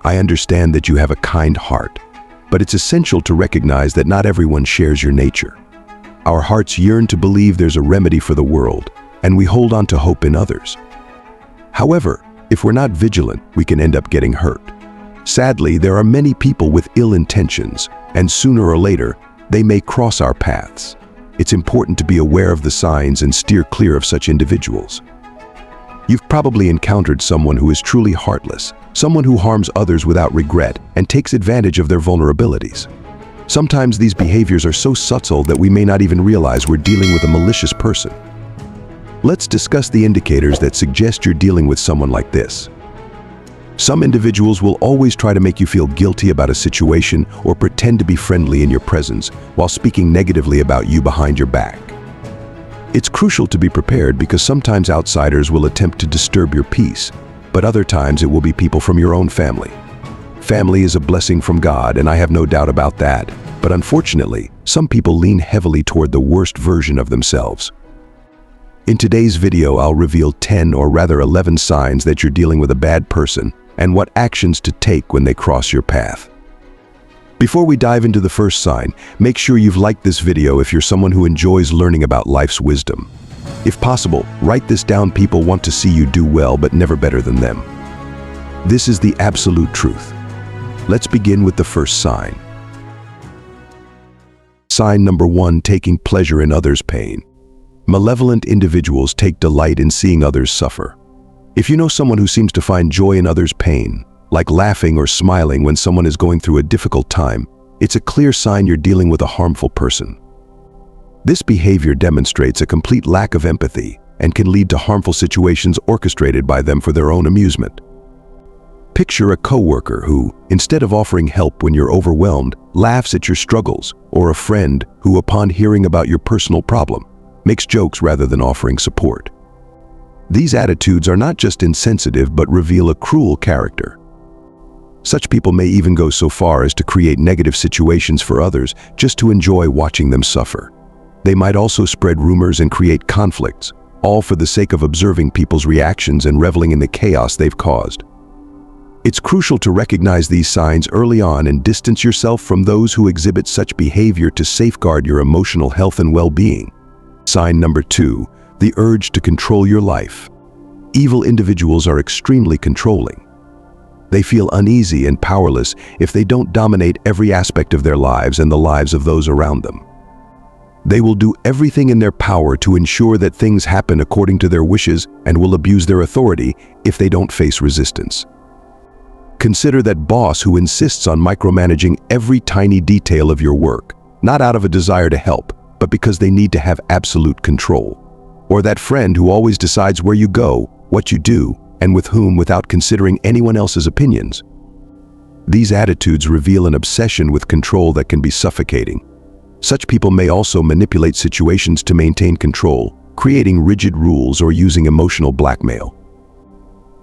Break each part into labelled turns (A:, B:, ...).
A: I understand that you have a kind heart, but it's essential to recognize that not everyone shares your nature. Our hearts yearn to believe there's a remedy for the world, and we hold on to hope in others. However, if we're not vigilant, we can end up getting hurt. Sadly, there are many people with ill intentions, and sooner or later, they may cross our paths. It's important to be aware of the signs and steer clear of such individuals. You've probably encountered someone who is truly heartless, someone who harms others without regret and takes advantage of their vulnerabilities. Sometimes these behaviors are so subtle that we may not even realize we're dealing with a malicious person. Let's discuss the indicators that suggest you're dealing with someone like this. Some individuals will always try to make you feel guilty about a situation or pretend to be friendly in your presence while speaking negatively about you behind your back. It's crucial to be prepared because sometimes outsiders will attempt to disturb your peace, but other times it will be people from your own family. Family is a blessing from God, and I have no doubt about that, but unfortunately, some people lean heavily toward the worst version of themselves. In today's video, I'll reveal 10 or rather 11 signs that you're dealing with a bad person and what actions to take when they cross your path. Before we dive into the first sign, make sure you've liked this video if you're someone who enjoys learning about life's wisdom. If possible, write this down: people want to see you do well, but never better than them. This is the absolute truth. Let's begin with the first sign. Sign number 1, taking pleasure in others' pain. Malevolent individuals take delight in seeing others suffer. If you know someone who seems to find joy in others' pain, like laughing or smiling when someone is going through a difficult time, it's a clear sign you're dealing with a harmful person. This behavior demonstrates a complete lack of empathy and can lead to harmful situations orchestrated by them for their own amusement. Picture a coworker who, instead of offering help when you're overwhelmed, laughs at your struggles, or a friend who, upon hearing about your personal problem, makes jokes rather than offering support. These attitudes are not just insensitive but reveal a cruel character. Such people may even go so far as to create negative situations for others just to enjoy watching them suffer. They might also spread rumors and create conflicts, all for the sake of observing people's reactions and reveling in the chaos they've caused. It's crucial to recognize these signs early on and distance yourself from those who exhibit such behavior to safeguard your emotional health and well-being. Sign number 2, the urge to control your life. Evil individuals are extremely controlling. They feel uneasy and powerless if they don't dominate every aspect of their lives and the lives of those around them. They will do everything in their power to ensure that things happen according to their wishes and will abuse their authority if they don't face resistance. Consider that boss who insists on micromanaging every tiny detail of your work, not out of a desire to help, but because they need to have absolute control. Or that friend who always decides where you go, what you do, and with whom without considering anyone else's opinions. These attitudes reveal an obsession with control that can be suffocating. Such people may also manipulate situations to maintain control, creating rigid rules or using emotional blackmail.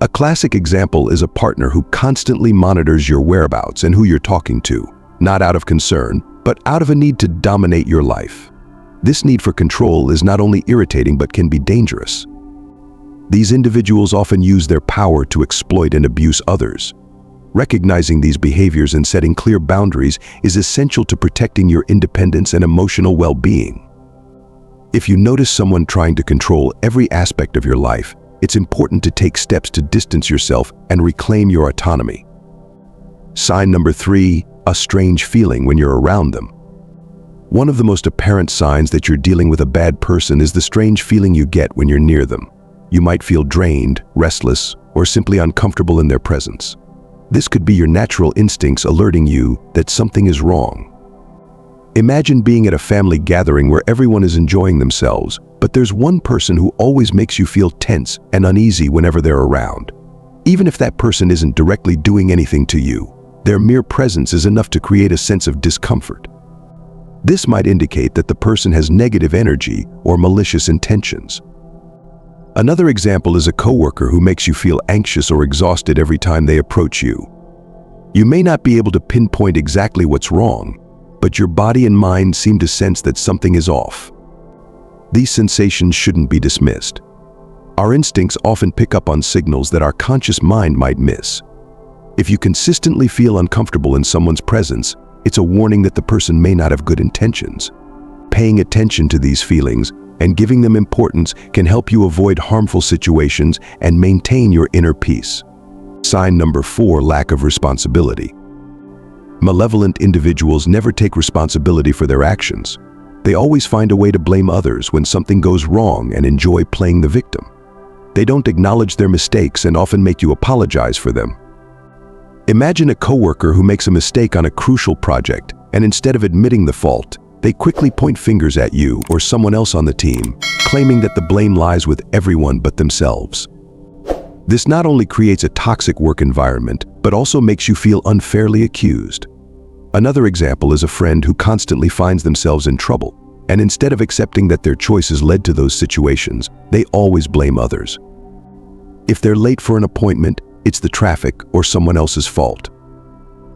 A: A classic example is a partner who constantly monitors your whereabouts and who you're talking to, not out of concern, but out of a need to dominate your life. This need for control is not only irritating but can be dangerous. These individuals often use their power to exploit and abuse others. Recognizing these behaviors and setting clear boundaries is essential to protecting your independence and emotional well-being. If you notice someone trying to control every aspect of your life, it's important to take steps to distance yourself and reclaim your autonomy. Sign number 3, a strange feeling when you're around them. One of the most apparent signs that you're dealing with a bad person is the strange feeling you get when you're near them. You might feel drained, restless, or simply uncomfortable in their presence. This could be your natural instincts alerting you that something is wrong. Imagine being at a family gathering where everyone is enjoying themselves, but there's one person who always makes you feel tense and uneasy whenever they're around. Even if that person isn't directly doing anything to you, their mere presence is enough to create a sense of discomfort. This might indicate that the person has negative energy or malicious intentions. Another example is a coworker who makes you feel anxious or exhausted every time they approach you. You may not be able to pinpoint exactly what's wrong, but your body and mind seem to sense that something is off. These sensations shouldn't be dismissed. Our instincts often pick up on signals that our conscious mind might miss. If you consistently feel uncomfortable in someone's presence, it's a warning that the person may not have good intentions. Paying attention to these feelings and giving them importance can help you avoid harmful situations and maintain your inner peace. Sign number 4, lack of responsibility. Malevolent individuals never take responsibility for their actions. They always find a way to blame others when something goes wrong and enjoy playing the victim. They don't acknowledge their mistakes and often make you apologize for them. Imagine a coworker who makes a mistake on a crucial project, and instead of admitting the fault, they quickly point fingers at you or someone else on the team, claiming that the blame lies with everyone but themselves. This not only creates a toxic work environment, but also makes you feel unfairly accused. Another example is a friend who constantly finds themselves in trouble, and instead of accepting that their choices led to those situations, they always blame others. If they're late for an appointment, it's the traffic or someone else's fault.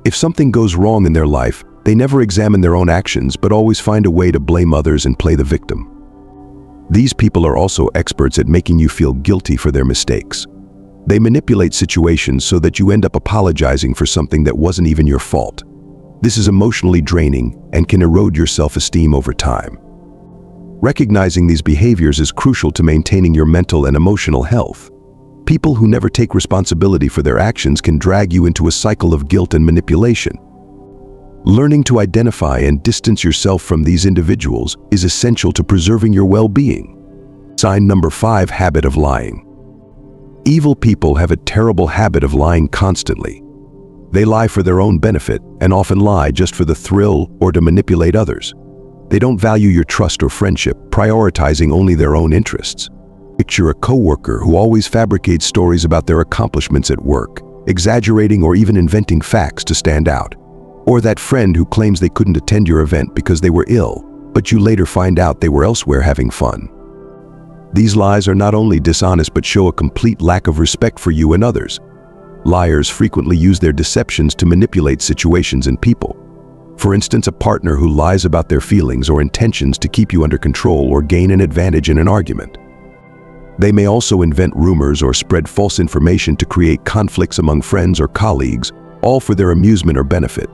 A: If something goes wrong in their life, they never examine their own actions but always find a way to blame others and play the victim. These people are also experts at making you feel guilty for their mistakes. They manipulate situations so that you end up apologizing for something that wasn't even your fault. This is emotionally draining and can erode your self-esteem over time. Recognizing these behaviors is crucial to maintaining your mental and emotional health. People who never take responsibility for their actions can drag you into a cycle of guilt and manipulation. Learning to identify and distance yourself from these individuals is essential to preserving your well-being. Sign number 5, habit of lying. Evil people have a terrible habit of lying constantly. They lie for their own benefit and often lie just for the thrill or to manipulate others. They don't value your trust or friendship, prioritizing only their own interests. Picture a coworker who always fabricates stories about their accomplishments at work, exaggerating or even inventing facts to stand out. Or that friend who claims they couldn't attend your event because they were ill, but you later find out they were elsewhere having fun. These lies are not only dishonest but show a complete lack of respect for you and others. Liars frequently use their deceptions to manipulate situations and people. For instance, a partner who lies about their feelings or intentions to keep you under control or gain an advantage in an argument. They may also invent rumors or spread false information to create conflicts among friends or colleagues, all for their amusement or benefit.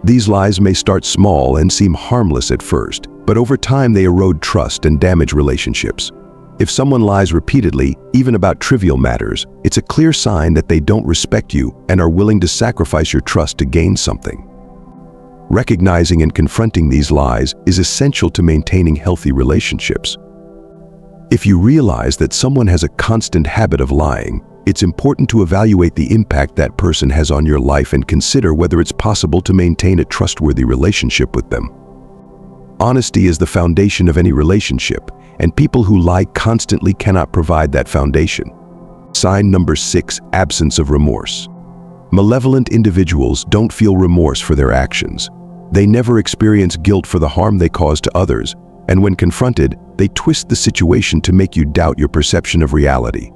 A: These lies may start small and seem harmless at first, but over time they erode trust and damage relationships. If someone lies repeatedly, even about trivial matters, it's a clear sign that they don't respect you and are willing to sacrifice your trust to gain something. Recognizing and confronting these lies is essential to maintaining healthy relationships. If you realize that someone has a constant habit of lying, it's important to evaluate the impact that person has on your life and consider whether it's possible to maintain a trustworthy relationship with them. Honesty is the foundation of any relationship, and people who lie constantly cannot provide that foundation. Sign number 6, absence of remorse. Malevolent individuals don't feel remorse for their actions. They never experience guilt for the harm they cause to others, and when confronted, they twist the situation to make you doubt your perception of reality.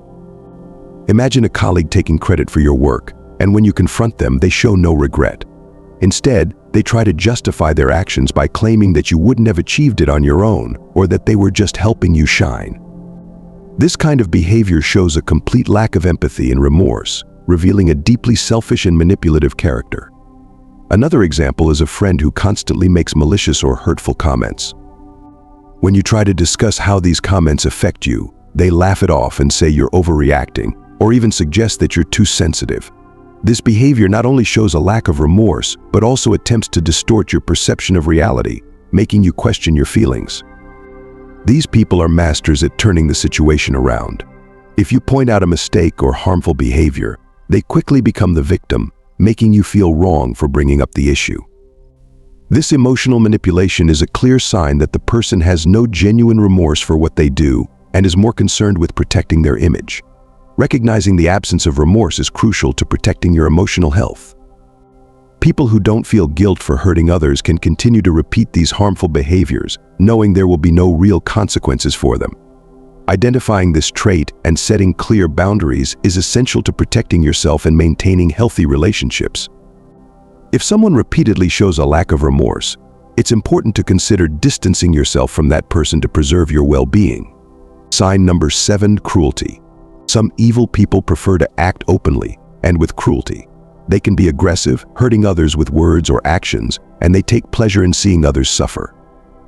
A: Imagine a colleague taking credit for your work, and when you confront them, they show no regret. Instead, they try to justify their actions by claiming that you wouldn't have achieved it on your own, or that they were just helping you shine. This kind of behavior shows a complete lack of empathy and remorse, revealing a deeply selfish and manipulative character. Another example is a friend who constantly makes malicious or hurtful comments. When you try to discuss how these comments affect you, they laugh it off and say you're overreacting, or even suggest that you're too sensitive. This behavior not only shows a lack of remorse, but also attempts to distort your perception of reality, making you question your feelings. These people are masters at turning the situation around. If you point out a mistake or harmful behavior, they quickly become the victim, making you feel wrong for bringing up the issue. This emotional manipulation is a clear sign that the person has no genuine remorse for what they do and is more concerned with protecting their image. Recognizing the absence of remorse is crucial to protecting your emotional health. People who don't feel guilt for hurting others can continue to repeat these harmful behaviors, knowing there will be no real consequences for them. Identifying this trait and setting clear boundaries is essential to protecting yourself and maintaining healthy relationships. If someone repeatedly shows a lack of remorse, it's important to consider distancing yourself from that person to preserve your well-being. Sign number 7, cruelty. Some evil people prefer to act openly and with cruelty. They can be aggressive, hurting others with words or actions, and they take pleasure in seeing others suffer.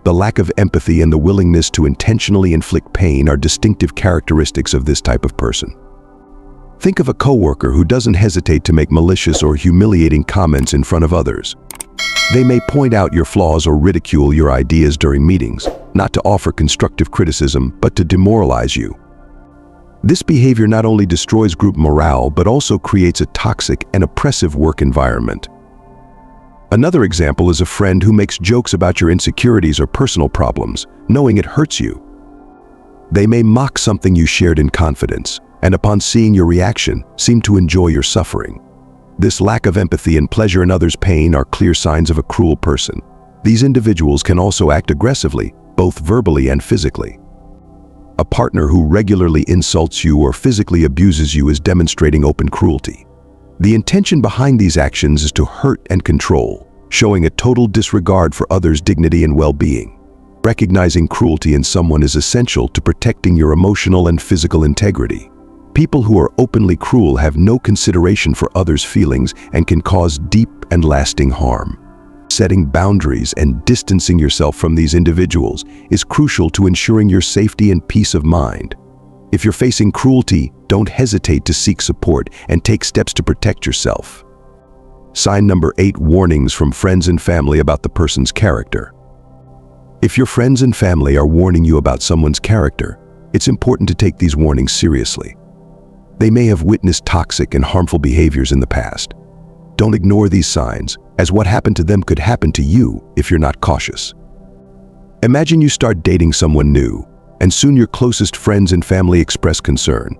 A: The lack of empathy and the willingness to intentionally inflict pain are distinctive characteristics of this type of person. Think of a coworker who doesn't hesitate to make malicious or humiliating comments in front of others. They may point out your flaws or ridicule your ideas during meetings, not to offer constructive criticism, but to demoralize you. This behavior not only destroys group morale, but also creates a toxic and oppressive work environment. Another example is a friend who makes jokes about your insecurities or personal problems, knowing it hurts you. They may mock something you shared in confidence, and upon seeing your reaction, seem to enjoy your suffering. This lack of empathy and pleasure in others' pain are clear signs of a cruel person. These individuals can also act aggressively, both verbally and physically. A partner who regularly insults you or physically abuses you is demonstrating open cruelty. The intention behind these actions is to hurt and control, showing a total disregard for others' dignity and well-being. Recognizing cruelty in someone is essential to protecting your emotional and physical integrity. People who are openly cruel have no consideration for others' feelings and can cause deep and lasting harm. Setting boundaries and distancing yourself from these individuals is crucial to ensuring your safety and peace of mind. If you're facing cruelty, don't hesitate to seek support and take steps to protect yourself. Sign number 8: warnings from friends and family about the person's character. If your friends and family are warning you about someone's character, it's important to take these warnings seriously. They may have witnessed toxic and harmful behaviors in the past. Don't ignore these signs, as what happened to them could happen to you if you're not cautious. Imagine you start dating someone new, and soon your closest friends and family express concern.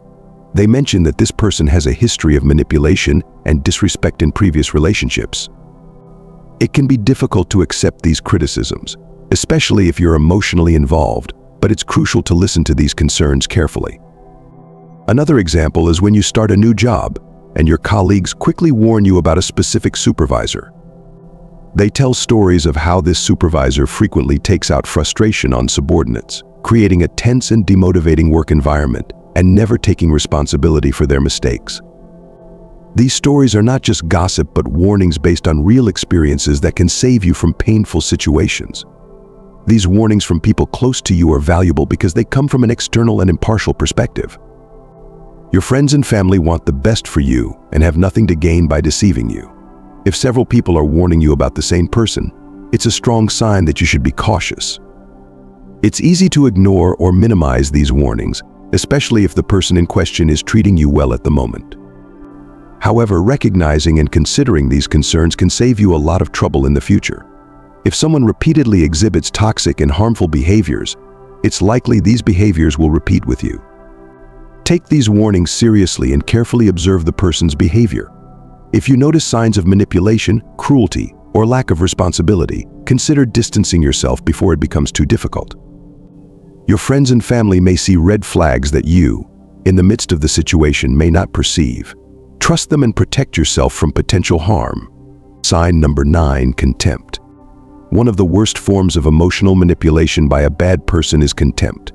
A: They mention that this person has a history of manipulation and disrespect in previous relationships. It can be difficult to accept these criticisms, especially if you're emotionally involved, but it's crucial to listen to these concerns carefully. Another example is when you start a new job, and your colleagues quickly warn you about a specific supervisor. They tell stories of how this supervisor frequently takes out frustration on subordinates, creating a tense and demotivating work environment, and never taking responsibility for their mistakes. These stories are not just gossip, but warnings based on real experiences that can save you from painful situations. These warnings from people close to you are valuable because they come from an external and impartial perspective. Your friends and family want the best for you and have nothing to gain by deceiving you. If several people are warning you about the same person, it's a strong sign that you should be cautious. It's easy to ignore or minimize these warnings, especially if the person in question is treating you well at the moment. However, recognizing and considering these concerns can save you a lot of trouble in the future. If someone repeatedly exhibits toxic and harmful behaviors, it's likely these behaviors will repeat with you. Take these warnings seriously and carefully observe the person's behavior. If you notice signs of manipulation, cruelty, or lack of responsibility, consider distancing yourself before it becomes too difficult. Your friends and family may see red flags that you, in the midst of the situation, may not perceive. Trust them and protect yourself from potential harm. Sign number 9: contempt. One of the worst forms of emotional manipulation by a bad person is contempt.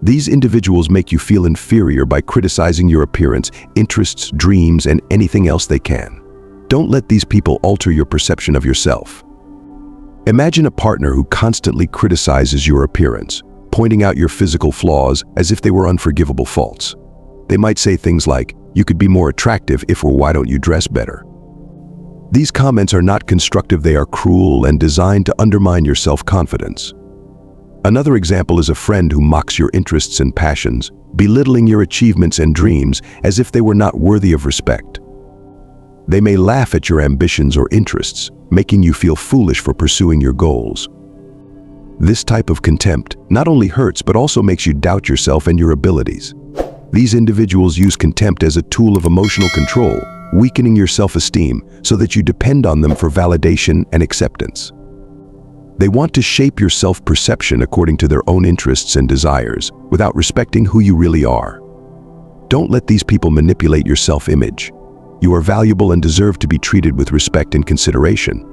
A: These individuals make you feel inferior by criticizing your appearance, interests, dreams, and anything else they can. Don't let these people alter your perception of yourself. Imagine a partner who constantly criticizes your appearance, pointing out your physical flaws as if they were unforgivable faults. They might say things like, "You could be more attractive if, or why don't you dress better?" These comments are not constructive, they are cruel and designed to undermine your self-confidence. Another example is a friend who mocks your interests and passions, belittling your achievements and dreams as if they were not worthy of respect. They may laugh at your ambitions or interests, making you feel foolish for pursuing your goals. This type of contempt not only hurts but also makes you doubt yourself and your abilities. These individuals use contempt as a tool of emotional control, weakening your self-esteem so that you depend on them for validation and acceptance. They want to shape your self-perception according to their own interests and desires, without respecting who you really are. Don't let these people manipulate your self-image. You are valuable and deserve to be treated with respect and consideration.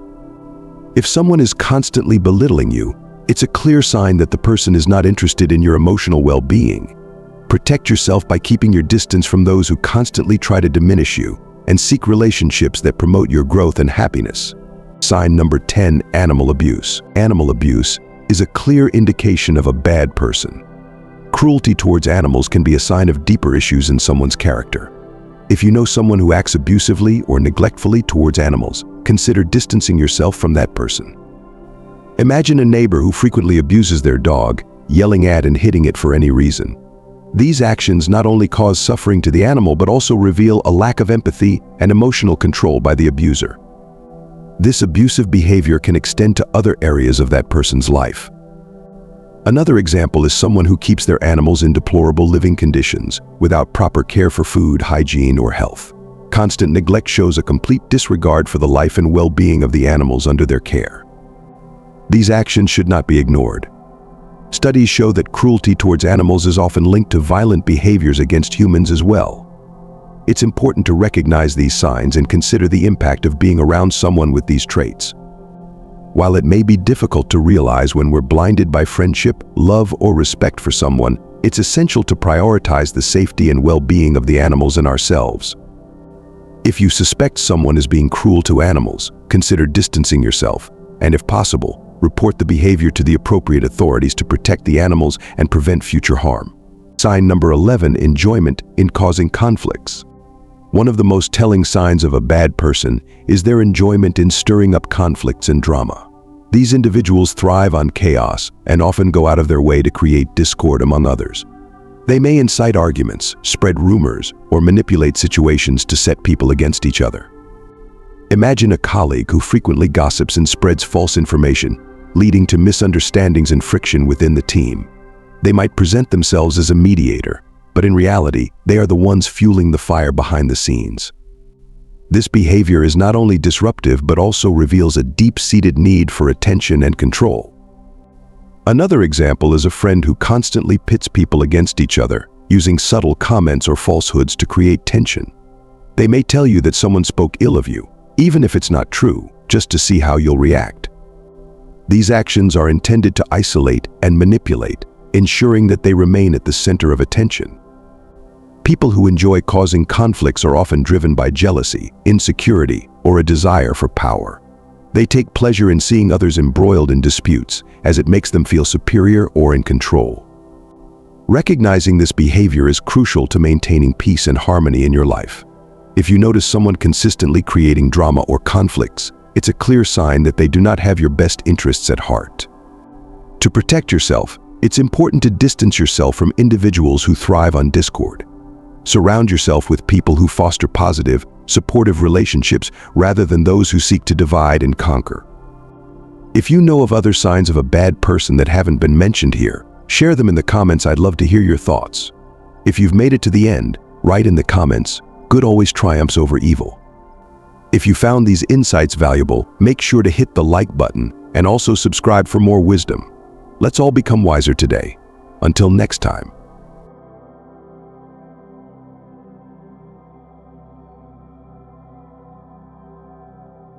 A: If someone is constantly belittling you, it's a clear sign that the person is not interested in your emotional well-being. Protect yourself by keeping your distance from those who constantly try to diminish you, and seek relationships that promote your growth and happiness. Sign number 10, animal abuse. Animal abuse is a clear indication of a bad person. Cruelty towards animals can be a sign of deeper issues in someone's character. If you know someone who acts abusively or neglectfully towards animals, consider distancing yourself from that person. Imagine a neighbor who frequently abuses their dog, yelling at and hitting it for any reason. These actions not only cause suffering to the animal but also reveal a lack of empathy and emotional control by the abuser. This abusive behavior can extend to other areas of that person's life. Another example is someone who keeps their animals in deplorable living conditions without proper care for food, hygiene, or health. Constant neglect shows a complete disregard for the life and well-being of the animals under their care. These actions should not be ignored. Studies show that cruelty towards animals is often linked to violent behaviors against humans as well. It's important to recognize these signs and consider the impact of being around someone with these traits. While it may be difficult to realize when we're blinded by friendship, love, or respect for someone, it's essential to prioritize the safety and well-being of the animals and ourselves. If you suspect someone is being cruel to animals, consider distancing yourself, and if possible, report the behavior to the appropriate authorities to protect the animals and prevent future harm. Sign number 11, enjoyment in causing conflicts. One of the most telling signs of a bad person is their enjoyment in stirring up conflicts and drama. These individuals thrive on chaos and often go out of their way to create discord among others. They may incite arguments, spread rumors, or manipulate situations to set people against each other. Imagine a colleague who frequently gossips and spreads false information, leading to misunderstandings and friction within the team. They might present themselves as a mediator, but in reality, they are the ones fueling the fire behind the scenes. This behavior is not only disruptive but also reveals a deep-seated need for attention and control. Another example is a friend who constantly pits people against each other, using subtle comments or falsehoods to create tension. They may tell you that someone spoke ill of you, even if it's not true, just to see how you'll react. These actions are intended to isolate and manipulate, ensuring that they remain at the center of attention. People who enjoy causing conflicts are often driven by jealousy, insecurity, or a desire for power. They take pleasure in seeing others embroiled in disputes, as it makes them feel superior or in control. Recognizing this behavior is crucial to maintaining peace and harmony in your life. If you notice someone consistently creating drama or conflicts, it's a clear sign that they do not have your best interests at heart. To protect yourself, it's important to distance yourself from individuals who thrive on discord. Surround yourself with people who foster positive, supportive relationships rather than those who seek to divide and conquer. If you know of other signs of a bad person that haven't been mentioned here, share them in the comments. I'd love to hear your thoughts. If you've made it to the end, write in the comments, "Good always triumphs over evil." If you found these insights valuable, make sure to hit the like button and also subscribe for more wisdom. Let's all become wiser today. Until next time.